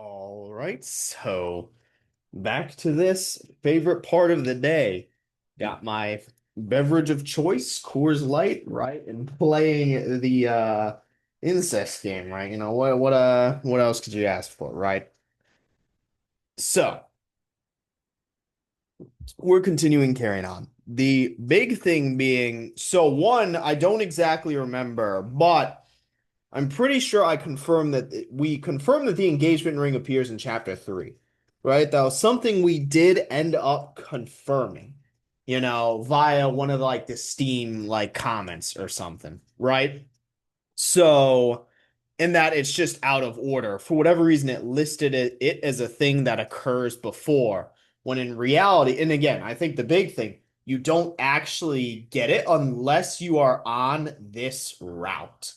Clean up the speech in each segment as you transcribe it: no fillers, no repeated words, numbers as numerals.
All right, so back to this favorite part of the day. Got my beverage of choice, Coors Light, right? And playing the incest game, right? What else could you ask for, right? So, we're continuing carrying on. The big thing being, so one, I don't exactly remember, but I'm pretty sure I confirmed that we confirmed that the engagement ring appears in chapter three, right? That was something we did end up confirming, via one of like the Steam like comments or something, right? So, in that it's just out of order. For whatever reason, it listed it as a thing that occurs before, when in reality, and again, I think the big thing, you don't actually get it unless you are on this route,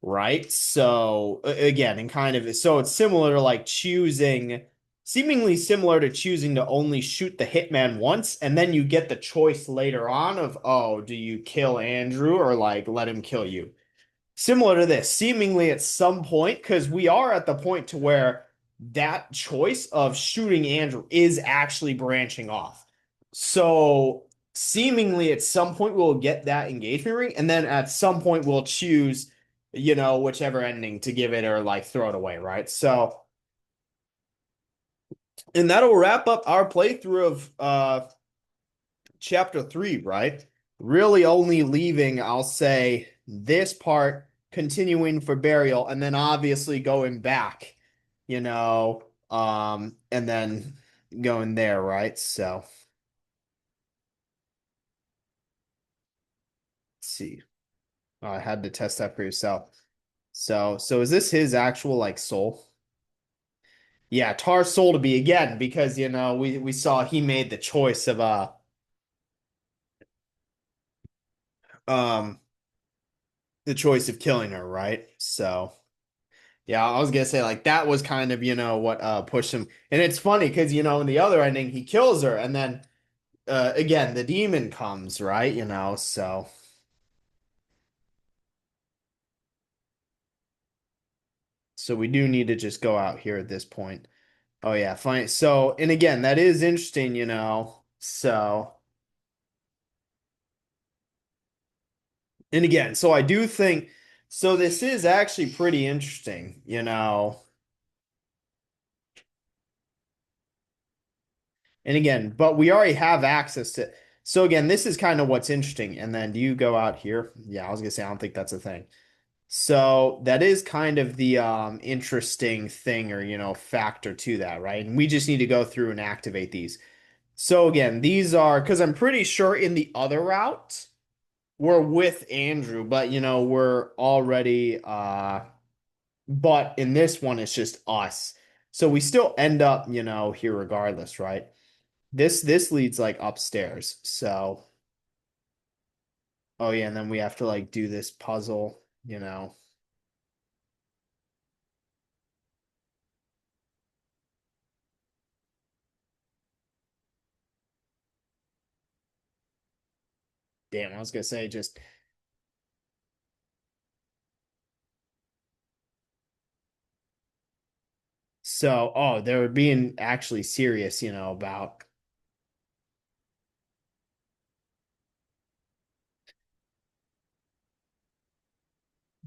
right? So, again, and kind of, so it's similar to like seemingly similar to choosing to only shoot the hitman once, and then you get the choice later on of, oh, do you kill Andrew or like let him kill you? Similar to this, seemingly at some point, because we are at the point to where that choice of shooting Andrew is actually branching off. So seemingly at some point we'll get that engagement ring, and then at some point we'll choose, whichever ending to give it or like throw it away, right? So, and that'll wrap up our playthrough of chapter three, right? Really only leaving, I'll say, this part continuing for burial and then obviously going back, and then going there, right? So let's see. Oh, I had to test that for yourself. So is this his actual like soul? Yeah, Tar's soul to be again, because we saw he made the choice of um the choice of killing her, right? So yeah, I was gonna say like that was kind of, what pushed him. And it's funny because in the other ending he kills her and then again the demon comes, right? So we do need to just go out here at this point. Oh yeah, fine. So and again, that is interesting, So and again, so I do think so this is actually pretty interesting. And again, but we already have access to. So again, this is kind of what's interesting. And then do you go out here? Yeah, I was gonna say I don't think that's a thing. So that is kind of the interesting thing or factor to that, right? And we just need to go through and activate these. So again, these are because I'm pretty sure in the other route we're with Andrew, but we're already but in this one it's just us. So we still end up, here regardless, right? This leads like upstairs. So, oh yeah, and then we have to like do this puzzle. Damn, I was gonna say just so, oh, they were being actually serious, about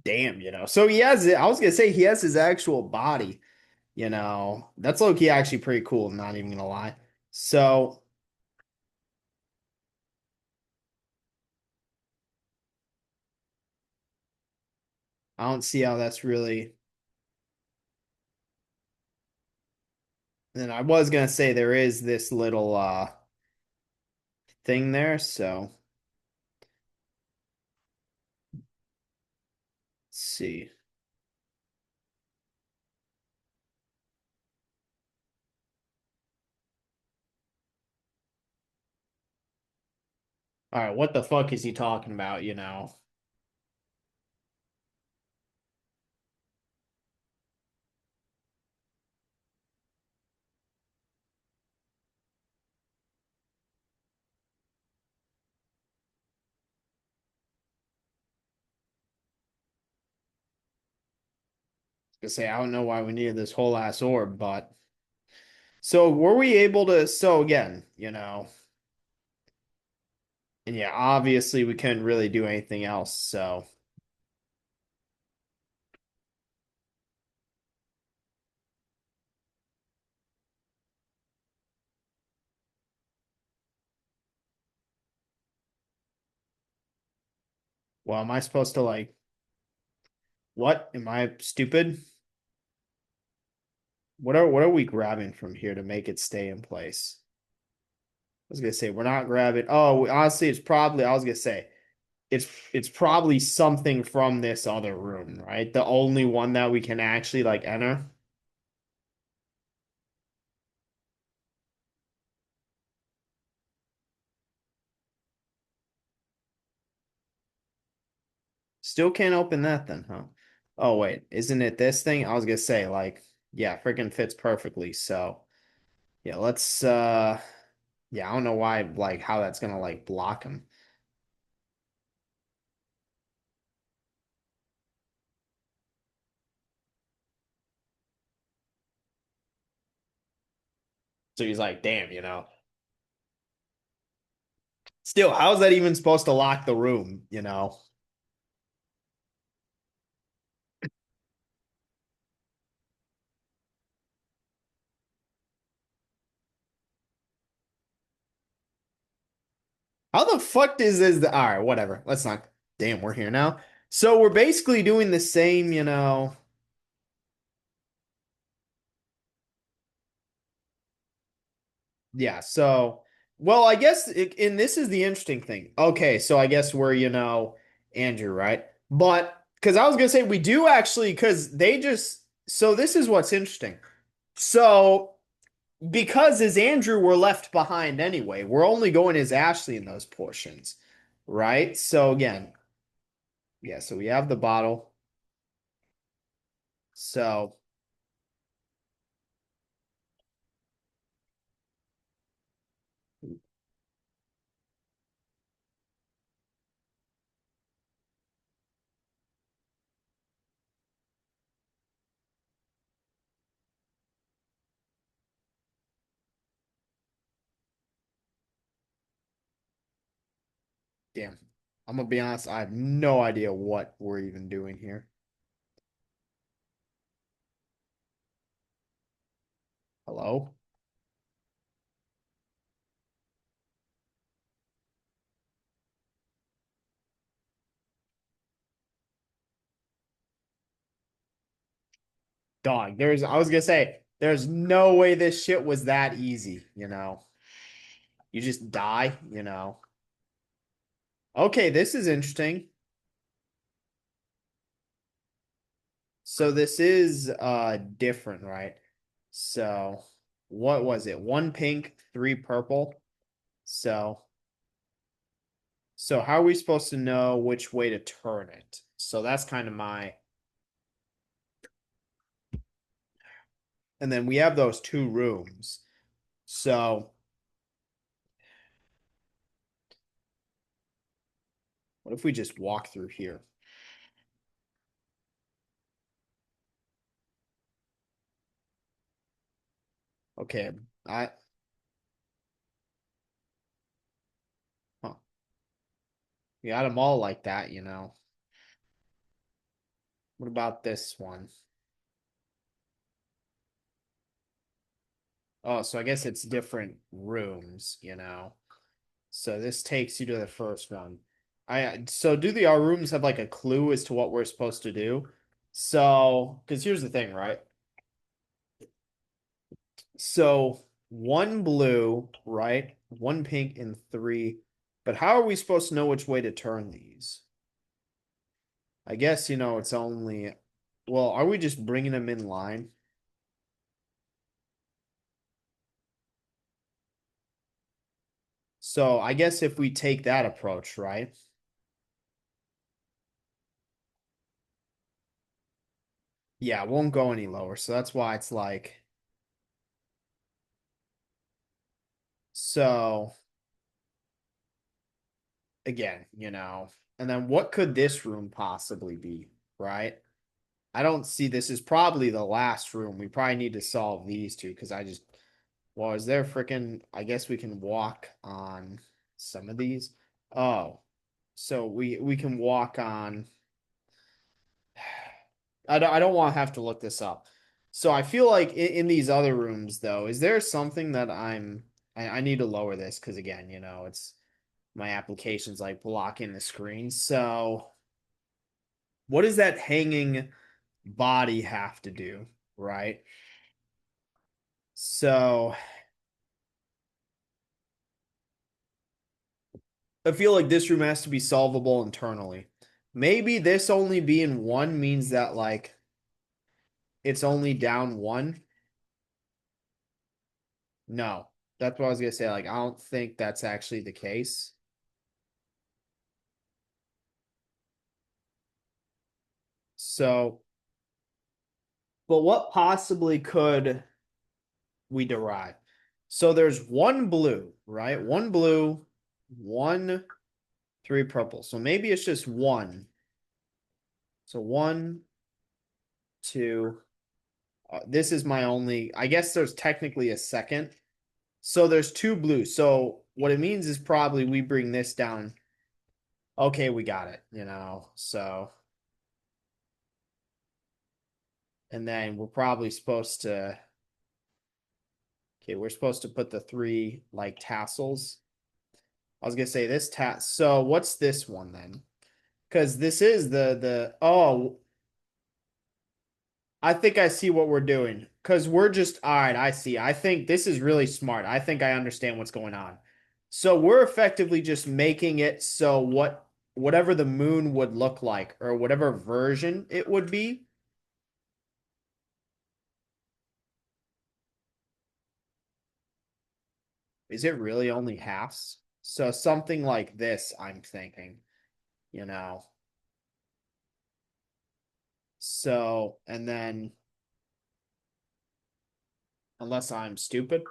damn. So he has it. I was gonna say he has his actual body. That's low key actually pretty cool, I'm not even gonna lie. So I don't see how that's really. And I was gonna say there is this little thing there, so let's see. All right, what the fuck is he talking about? To say I don't know why we needed this whole ass orb, but so were we able to? So again, and yeah, obviously we couldn't really do anything else. Well, am I supposed to like what? Am I stupid? What are we grabbing from here to make it stay in place? I was gonna say we're not grabbing. Oh, honestly, it's probably. I was gonna say it's probably something from this other room, right? The only one that we can actually like enter. Still can't open that then, huh? Oh wait, isn't it this thing? I was gonna say like, yeah, freaking fits perfectly. So yeah, let's yeah, I don't know why like how that's gonna like block him. So he's like, damn, Still, how's that even supposed to lock the room? How the fuck is this? All right, whatever. Let's not. Damn, we're here now. So we're basically doing the same. Yeah. So, well, I guess, and this is the interesting thing. Okay, so I guess we're Andrew, right? But because I was gonna say we do actually, because they just. So this is what's interesting. So because as Andrew, we're left behind anyway. We're only going as Ashley in those portions, right? So again, yeah. So we have the bottle. So. Damn. I'm gonna be honest, I have no idea what we're even doing here. Hello? Dog, I was gonna say, there's no way this shit was that easy. You just die. Okay, this is interesting. So this is different, right? So what was it? One pink, three purple. So so how are we supposed to know which way to turn it? So that's kind of my and then we have those two rooms. So what if we just walk through here? Okay, I huh, we got them all like that. What about this one? Oh, so I guess it's different rooms. So this takes you to the first one. I so do the our rooms have like a clue as to what we're supposed to do? So, because here's the thing, right? So one blue, right? One pink and three. But how are we supposed to know which way to turn these? I guess, it's only, well, are we just bringing them in line? So I guess if we take that approach, right? Yeah, it won't go any lower. So that's why it's like, so again, and then what could this room possibly be, right? I don't see this is probably the last room. We probably need to solve these two because well, is there freaking, I guess we can walk on some of these. Oh, so we can walk on. I don't want to have to look this up. So I feel like in these other rooms though, is there something that I need to lower this because again, it's my application's like blocking the screen. So what does that hanging body have to do, right? So I feel like this room has to be solvable internally. Maybe this only being one means that like it's only down one. No, that's what I was gonna say. Like, I don't think that's actually the case. So, but what possibly could we derive? So there's one blue, right? One blue, one, three purple. So maybe it's just one. So one, two. This is my only. I guess there's technically a second. So there's two blues. So what it means is probably we bring this down. Okay, we got it. So, and then we're probably supposed to, okay, we're supposed to put the three like tassels. I was gonna say this so what's this one then? Because this is oh, I think I see what we're doing. Because we're just, all right, I see. I think this is really smart. I think I understand what's going on. So we're effectively just making it so whatever the moon would look like or whatever version it would be, is it really only halves? So something like this, I'm thinking, you know. So, and then unless I'm stupid.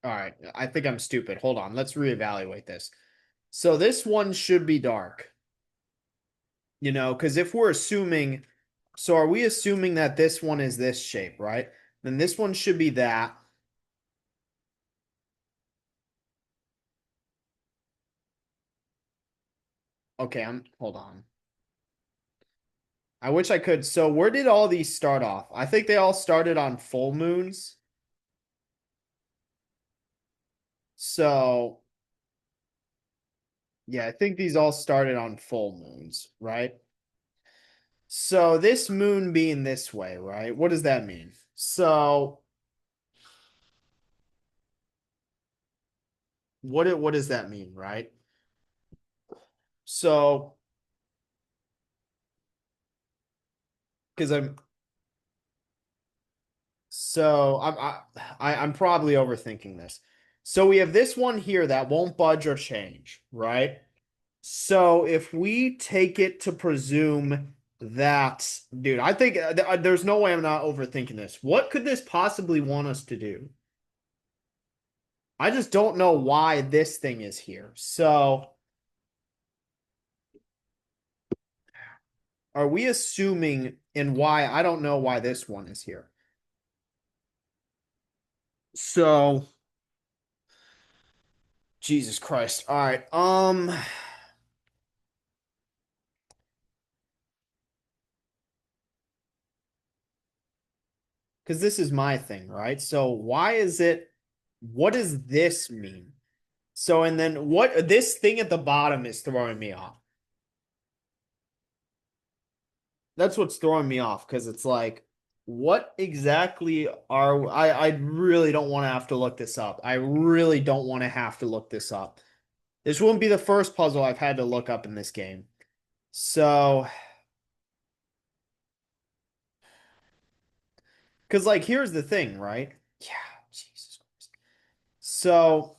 All right, I think I'm stupid. Hold on, let's reevaluate this. So this one should be dark, because if we're assuming, so are we assuming that this one is this shape, right? Then this one should be that. Okay, hold on. I wish I could. So where did all these start off? I think they all started on full moons. So yeah, I think these all started on full moons, right? So this moon being this way, right? What does that mean? So what does that mean, right? So because I'm probably overthinking this. So we have this one here that won't budge or change, right? So if we take it to presume that, dude, I think there's no way I'm not overthinking this. What could this possibly want us to do? I just don't know why this thing is here. So are we assuming and why? I don't know why this one is here. So Jesus Christ. All right. Because this is my thing, right? So why is it, what does this mean? So, and then what this thing at the bottom is throwing me off. That's what's throwing me off because it's like, what exactly I really don't want to have to look this up. I really don't want to have to look this up. This wouldn't be the first puzzle I've had to look up in this game. So, because like here's the thing, right? Yeah, Jesus Christ. So,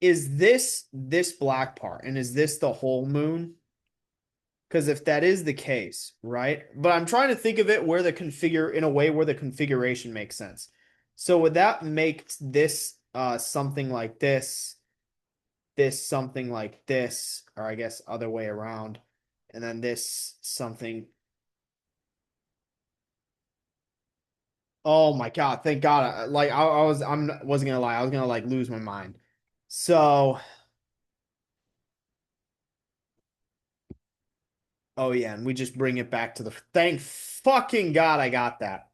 is this black part and is this the whole moon? Because if that is the case, right? But I'm trying to think of it where the configure in a way where the configuration makes sense. So would that make this something like this something like this, or I guess other way around, and then this something. Oh my God, thank God. Like I'm wasn't gonna lie, I was gonna like lose my mind. So, oh yeah, and we just bring it back to the thank fucking God I got that.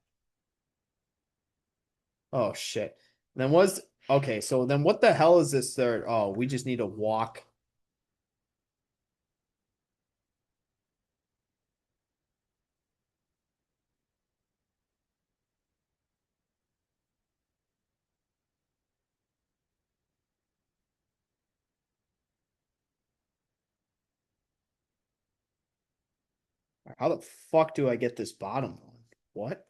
Oh shit. Then was okay, so then what the hell is this third? Oh, we just need to walk. How the fuck do I get this bottom one? What?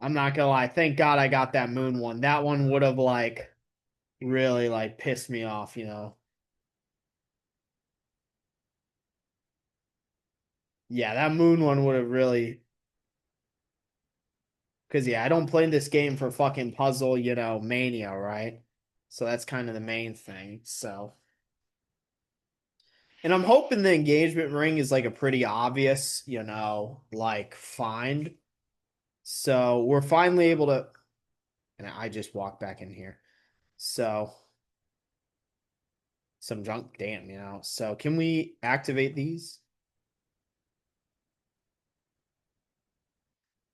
I'm not gonna lie. Thank God I got that moon one. That one would have like really like pissed me off, you know. Yeah, that moon one would have really because yeah, I don't play this game for fucking puzzle, you know, mania, right? So that's kind of the main thing. So, and I'm hoping the engagement ring is like a pretty obvious, you know, like find. So we're finally able to, and I just walked back in here. So some junk, damn, you know. So can we activate these?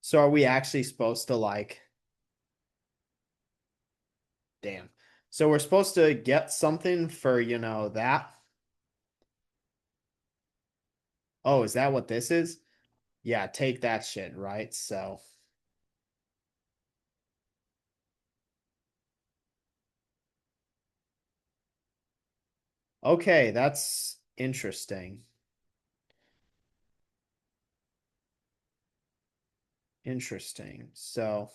So are we actually supposed to like, damn. So we're supposed to get something for, you know, that. Oh, is that what this is? Yeah, take that shit, right? So, okay, that's interesting. Interesting. So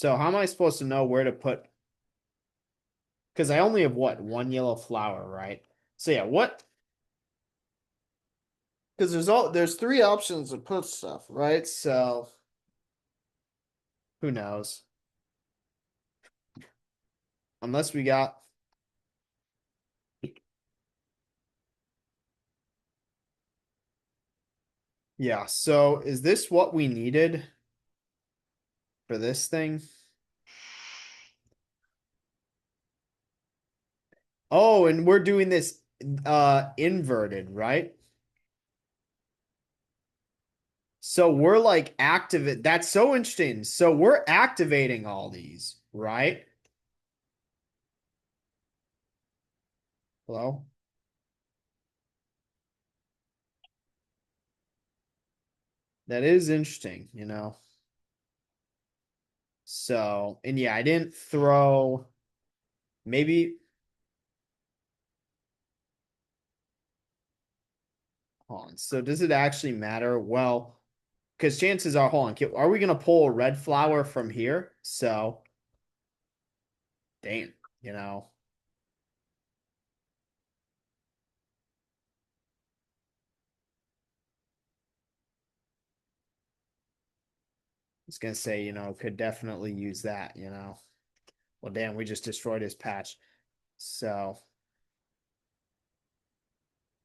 how am I supposed to know where to put? Because I only have what, one yellow flower, right? So yeah, what? Because there's three options to put stuff, right? So who knows? Unless we got, yeah. So is this what we needed for this thing? Oh, and we're doing this inverted, right? So we're like active. That's so interesting. So we're activating all these, right? Hello? That is interesting, you know. So, and yeah, I didn't throw maybe hold on. So does it actually matter? Well, because chances are, hold on, are we gonna pull a red flower from here? So, damn, you know, I was gonna say, you know, could definitely use that, you know. Well, damn, we just destroyed his patch. So,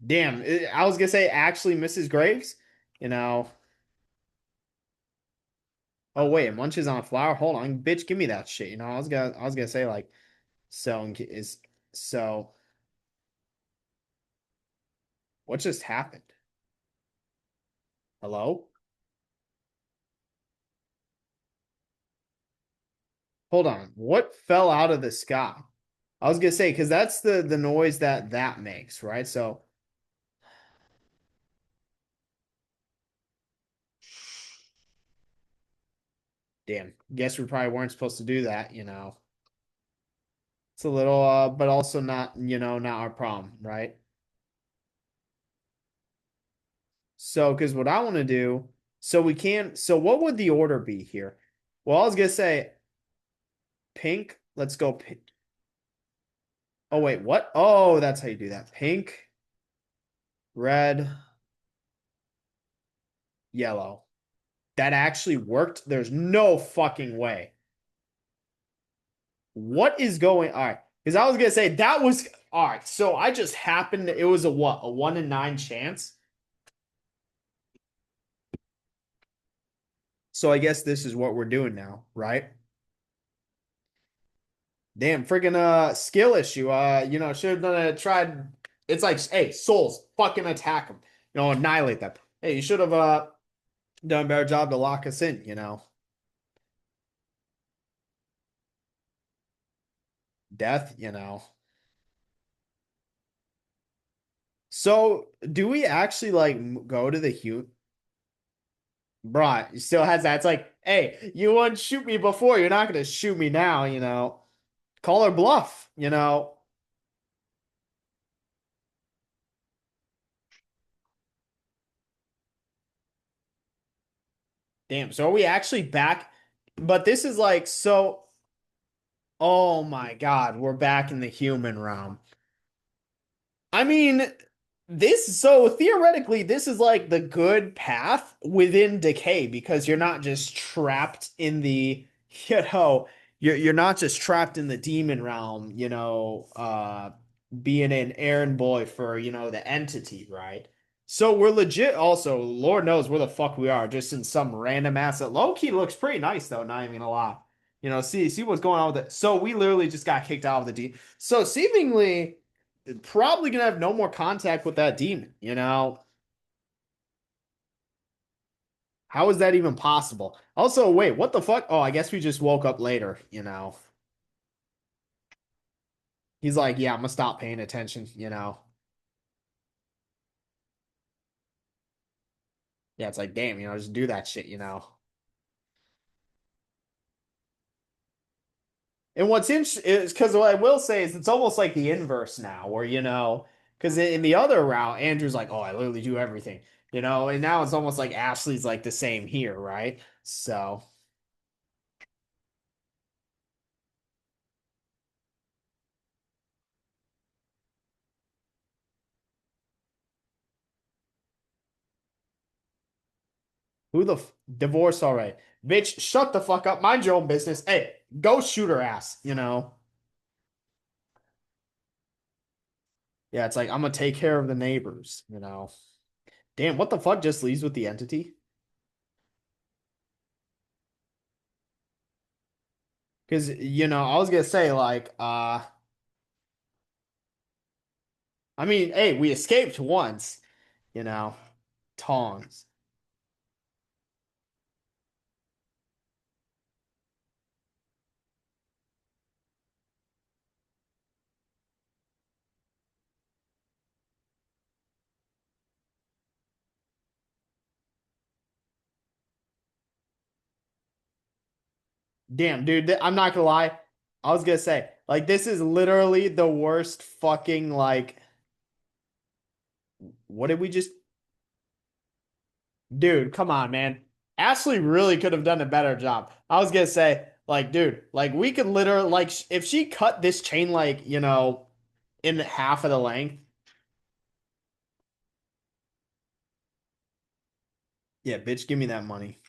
damn, I was gonna say actually Mrs. Graves, you know. Oh wait, it munches on a flower. Hold on, bitch, give me that shit. You know, I was gonna say like so is so what just happened? Hello? Hold on. What fell out of the sky? I was gonna say because that's the noise that that makes, right? So damn, guess we probably weren't supposed to do that, you know. It's a little but also not, you know, not our problem, right? So, because what I want to do, so we can, so what would the order be here? Well, I was gonna say pink. Let's go pink. Oh, wait, what? Oh, that's how you do that. Pink, red, yellow. That actually worked. There's no fucking way. What is going? All right. Because I was gonna say that was all right. So I just happened it was a what? A 1 in 9 chance. So I guess this is what we're doing now, right? Damn, freaking skill issue. Should have done a tried. It's like, hey, souls, fucking attack them. Annihilate them. Hey, you should have done a better job to lock us in. Death. So do we actually like go to the Hute? Bruh, he still has that. It's like, hey, you wouldn't shoot me before. You're not gonna shoot me now. Call her bluff. Damn, so are we actually back? But this is like so oh my God, we're back in the human realm. I mean, this so theoretically, this is like the good path within Decay because you're not just trapped in the, you know, you're not just trapped in the demon realm, being an errand boy for the entity, right? So we're legit also, Lord knows where the fuck we are, just in some random asset. Low key looks pretty nice though, not even gonna lie. See what's going on with it. So we literally just got kicked out of the D. So seemingly probably gonna have no more contact with that demon. How is that even possible? Also, wait, what the fuck? Oh, I guess we just woke up later. He's like, yeah, I'm gonna stop paying attention. Yeah, it's like, damn, just do that shit. And what's interesting is because what I will say is it's almost like the inverse now, where because in the other route, Andrew's like, oh, I literally do everything, and now it's almost like Ashley's like the same here, right? So, who the divorce? All right, bitch, shut the fuck up, mind your own business. Hey, go shoot her ass. Yeah, it's like I'm gonna take care of the neighbors. Damn, what the fuck just leaves with the entity? Because I was gonna say like, I mean, hey, we escaped once, tongs. Damn, dude, I'm not gonna lie. I was gonna say, like, this is literally the worst fucking like. What did we just? Dude, come on, man. Ashley really could have done a better job. I was gonna say, like, dude, like we could literally like if she cut this chain like in half of the length. Yeah, bitch, give me that money.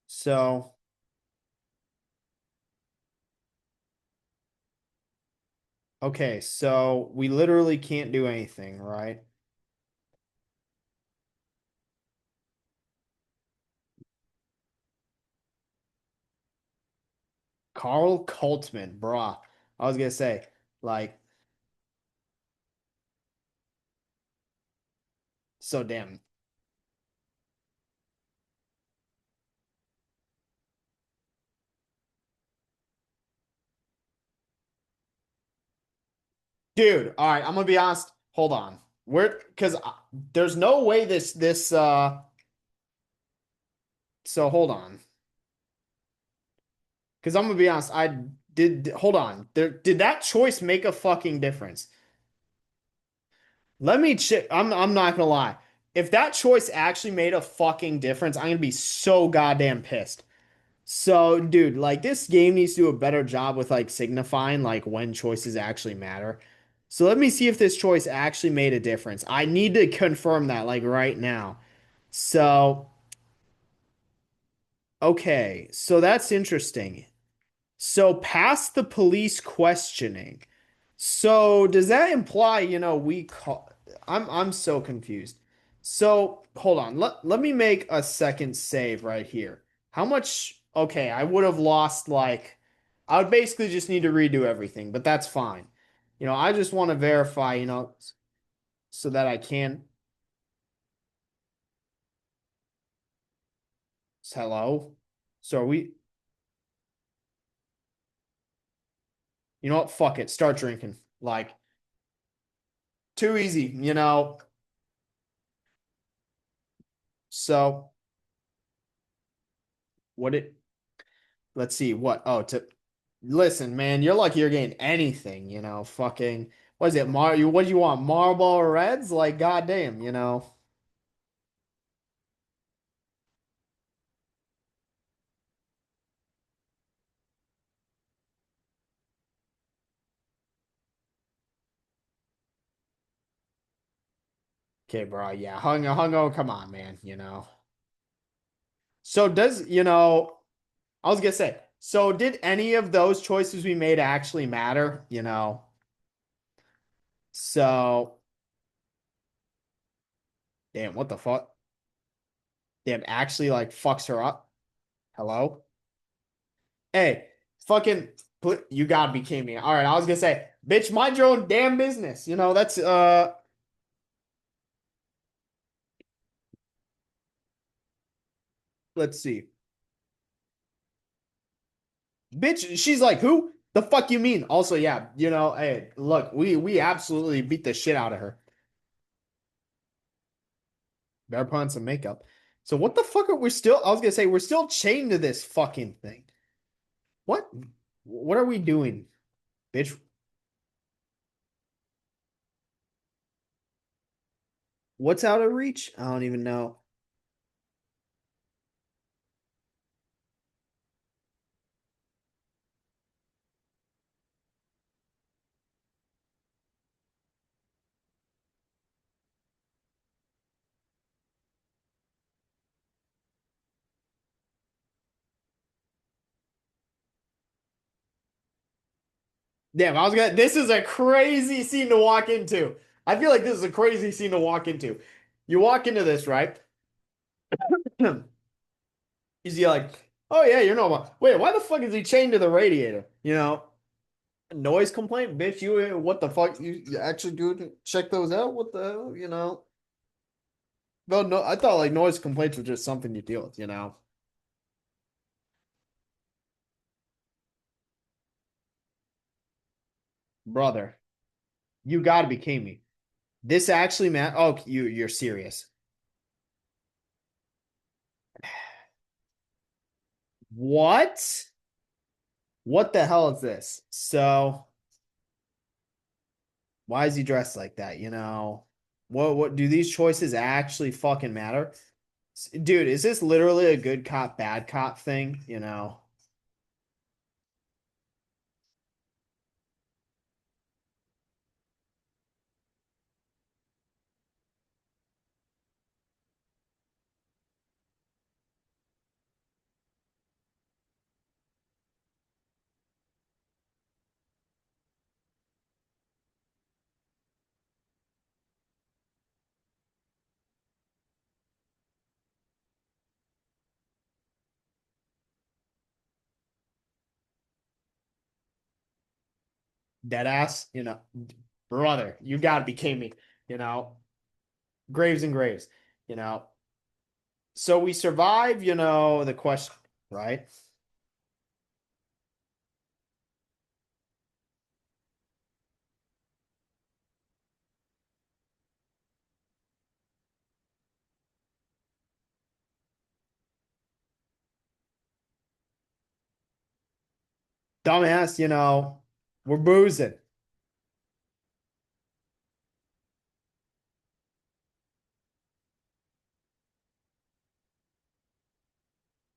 So, okay, so we literally can't do anything, right? Carl Coltman, bruh. I was gonna say, like, so damn. Dude, all right, I'm gonna be honest. Hold on. Because there's no way so hold on. Because I'm gonna be honest, I did hold on. Did that choice make a fucking difference? Let me check. I'm not gonna lie. If that choice actually made a fucking difference, I'm gonna be so goddamn pissed. So, dude, like this game needs to do a better job with like signifying like when choices actually matter. So let me see if this choice actually made a difference. I need to confirm that like right now. So, okay, so that's interesting. So past the police questioning. So does that imply, we call I'm so confused. So hold on. Let me make a second save right here. How much? Okay, I would have lost like I would basically just need to redo everything, but that's fine. I just want to verify, so that I can. Hello. So are we, you know what? Fuck it. Start drinking. Like too easy. So what it let's see what to listen, man, you're lucky you're getting anything, fucking what is it, what do you want, Marlboro or Reds? Like goddamn. Okay, bro, yeah, hung come on, man. So I was gonna say, so did any of those choices we made actually matter? So damn, what the fuck? Damn, actually like fucks her up. Hello? Hey, fucking put you gotta be kidding me. All right, I was gonna say, bitch, mind your own damn business. That's let's see. Bitch, she's like, who? The fuck you mean? Also, yeah, hey, look, we absolutely beat the shit out of her. Better put on some makeup. So what the fuck are we still? I was gonna say we're still chained to this fucking thing. What? What are we doing, bitch? What's out of reach? I don't even know. Damn, I was gonna. This is a crazy scene to walk into. I feel like this is a crazy scene to walk into. You walk into this, right? He's like, oh yeah, you're normal. Wait, why the fuck is he chained to the radiator? Noise complaint, bitch. What the fuck? You actually do check those out? What the hell? No, no, I thought like noise complaints were just something you deal with. Brother, you gotta be kidding me. This actually, man. Oh, you're serious. What? What the hell is this? So, why is he dressed like that? What do these choices actually fucking matter? Dude, is this literally a good cop, bad cop thing? Dead ass. Brother, you gotta be kidding me. You know, graves and graves. You know, so we survive. The question, right? Dumbass, we're boozing.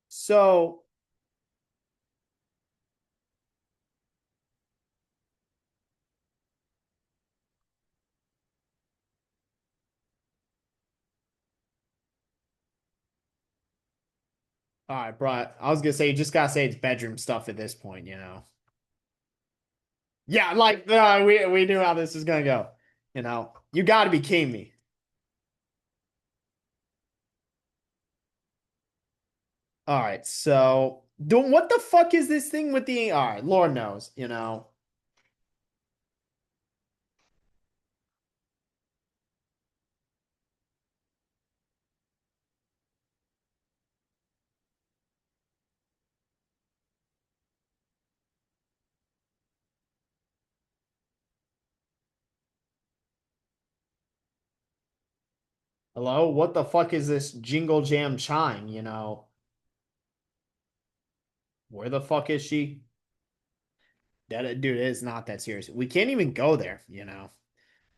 So, all right, bro. I was gonna say you just gotta say it's bedroom stuff at this point. Yeah, like we knew how this was gonna go. You gotta be kidding me. All right, so what the fuck is this thing with the? All right, Lord knows. Hello, what the fuck is this jingle jam chime? Where the fuck is she? That dude it is not that serious. We can't even go there.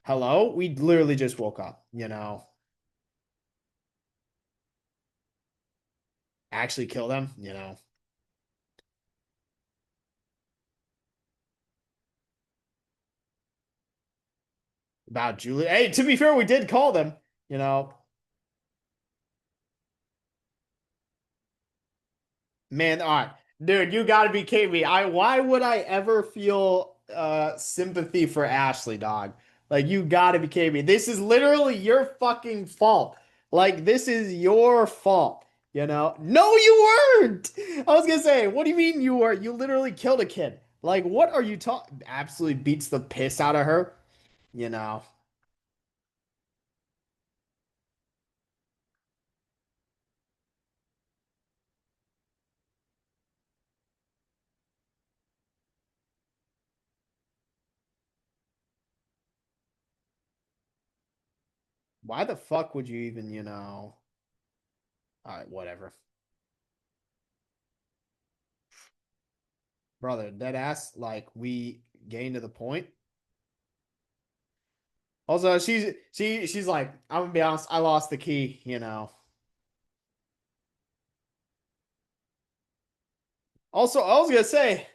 Hello, we literally just woke up. Actually kill them. About Julie. Hey, to be fair, we did call them. Man, all right. Dude, you gotta be kidding me. Why would I ever feel sympathy for Ashley, dog? Like you gotta be kidding me. This is literally your fucking fault. Like this is your fault. No, you weren't. I was gonna say, what do you mean you were? You literally killed a kid. Like, what are you talking? Absolutely beats the piss out of her. You know. Why the fuck would you even? All right, whatever. Brother, dead ass, like we getting to the point. Also, she's like, I'm gonna be honest, I lost the key. Also, I was gonna say,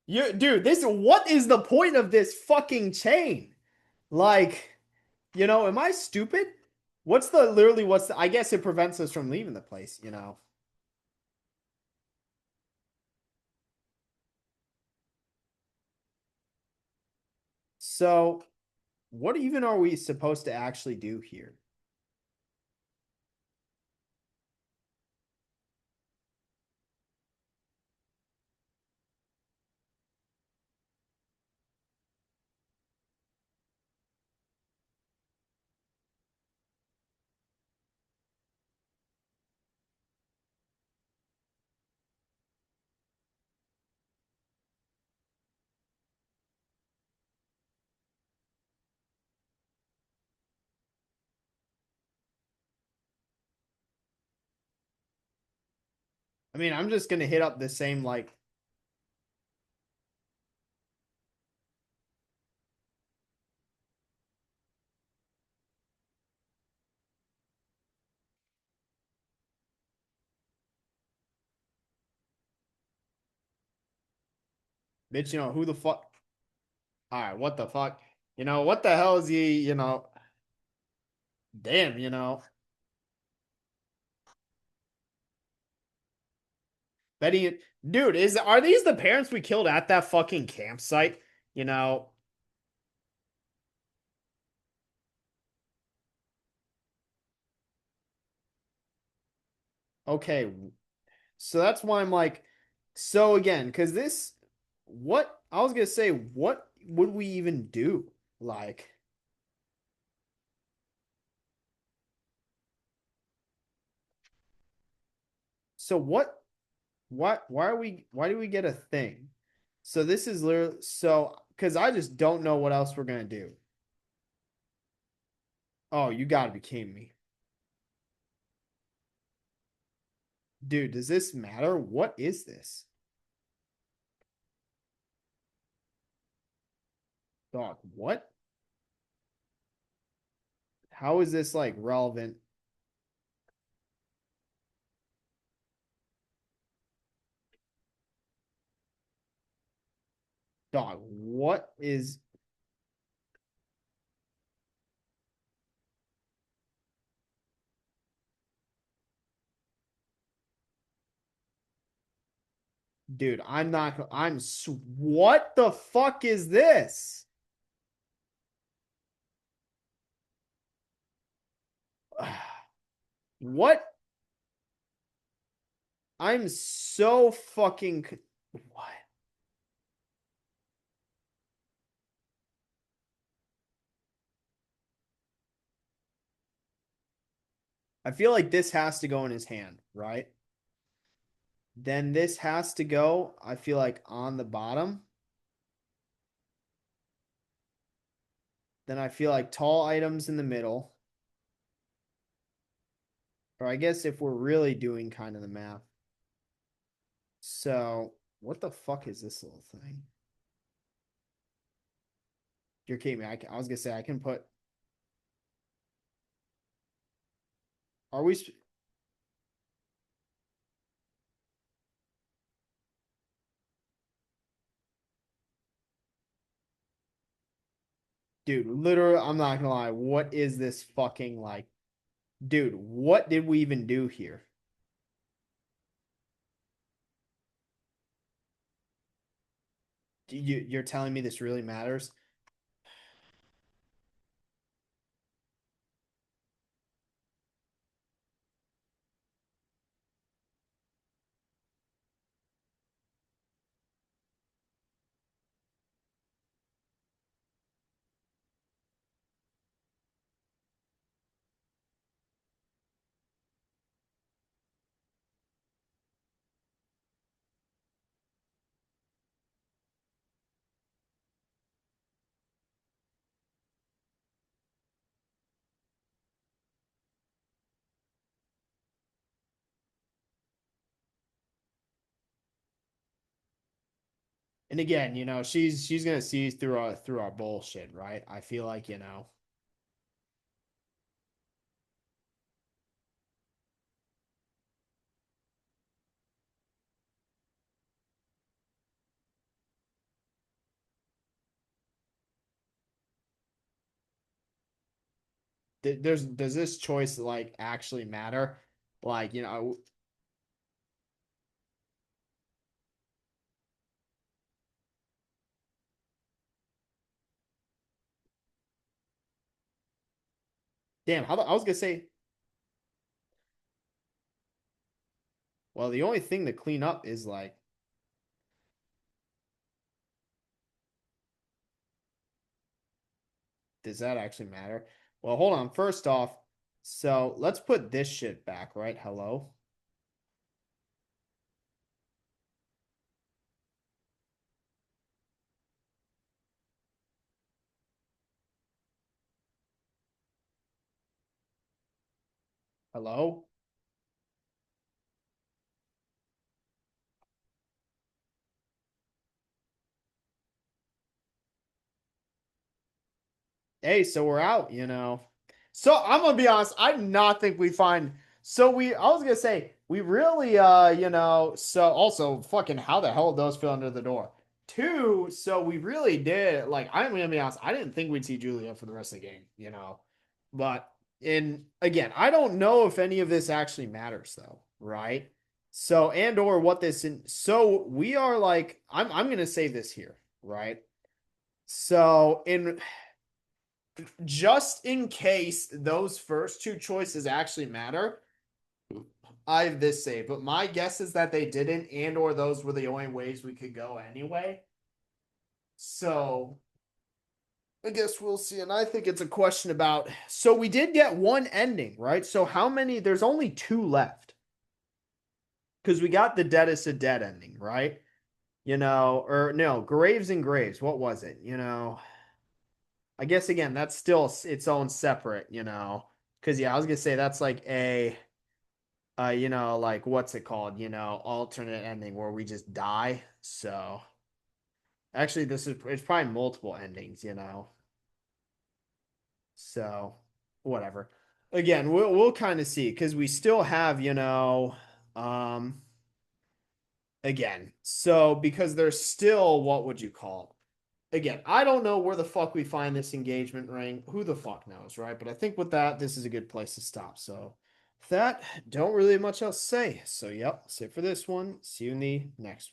you dude, this what is the point of this fucking chain? Like, am I stupid? I guess it prevents us from leaving the place. So what even are we supposed to actually do here? I mean, I'm just gonna hit up the same like bitch, who the fuck? All right, what the fuck? What the hell is he? Damn. Betty, dude, are these the parents we killed at that fucking campsite? You know, okay, so that's why I'm like, so again, because what I was gonna say, what would we even do? Like, so why do we get a thing? So this is literally, because I just don't know what else we're gonna do. Oh, you gotta be kidding me. Dude, does this matter? What is this? Dog, what? How is this like relevant? Dog, what is dude, I'm not what the fuck is this? What? I'm so fucking what? I feel like this has to go in his hand, right? Then this has to go, I feel like on the bottom. Then I feel like tall items in the middle. Or I guess if we're really doing kind of the math. So, what the fuck is this little thing? You're kidding me. I was gonna say I can put. Are we? Dude, literally, I'm not gonna lie. What is this fucking like? Dude, what did we even do here? You're telling me this really matters? And again, she's gonna see through our bullshit, right? I feel like, does this choice like actually matter? Like, damn, I was gonna say, well, the only thing to clean up is like, does that actually matter? Well, hold on. First off, so let's put this shit back, right? Hello? Hello? Hey, so we're out. So I'm gonna be honest, I do not think we find I was gonna say we really so also fucking how the hell those fell under the door. Two, so we really did like I'm gonna be honest, I didn't think we'd see Julia for the rest of the game. But in again, I don't know if any of this actually matters though, right? So and or what this in so we are like I'm gonna say this here, right? So in just in case those first two choices actually matter, I have this saved. But my guess is that they didn't, and or those were the only ways we could go anyway. So I guess we'll see. And I think it's a question about. So we did get one ending, right? So how many? There's only two left because we got the deadest of dead ending, right? Or no, Graves and Graves. What was it? I guess again, that's still its own separate. Because yeah, I was gonna say that's like like what's it called? Alternate ending where we just die. So Actually, it's probably multiple endings, you know. So, whatever. Again, we'll kind of see because we still have, um, again. So because there's still what would you call? Again, I don't know where the fuck we find this engagement ring. Who the fuck knows, right? But I think with that, this is a good place to stop. So, with that, don't really have much else to say. So, yep, that's it for this one. See you in the next one.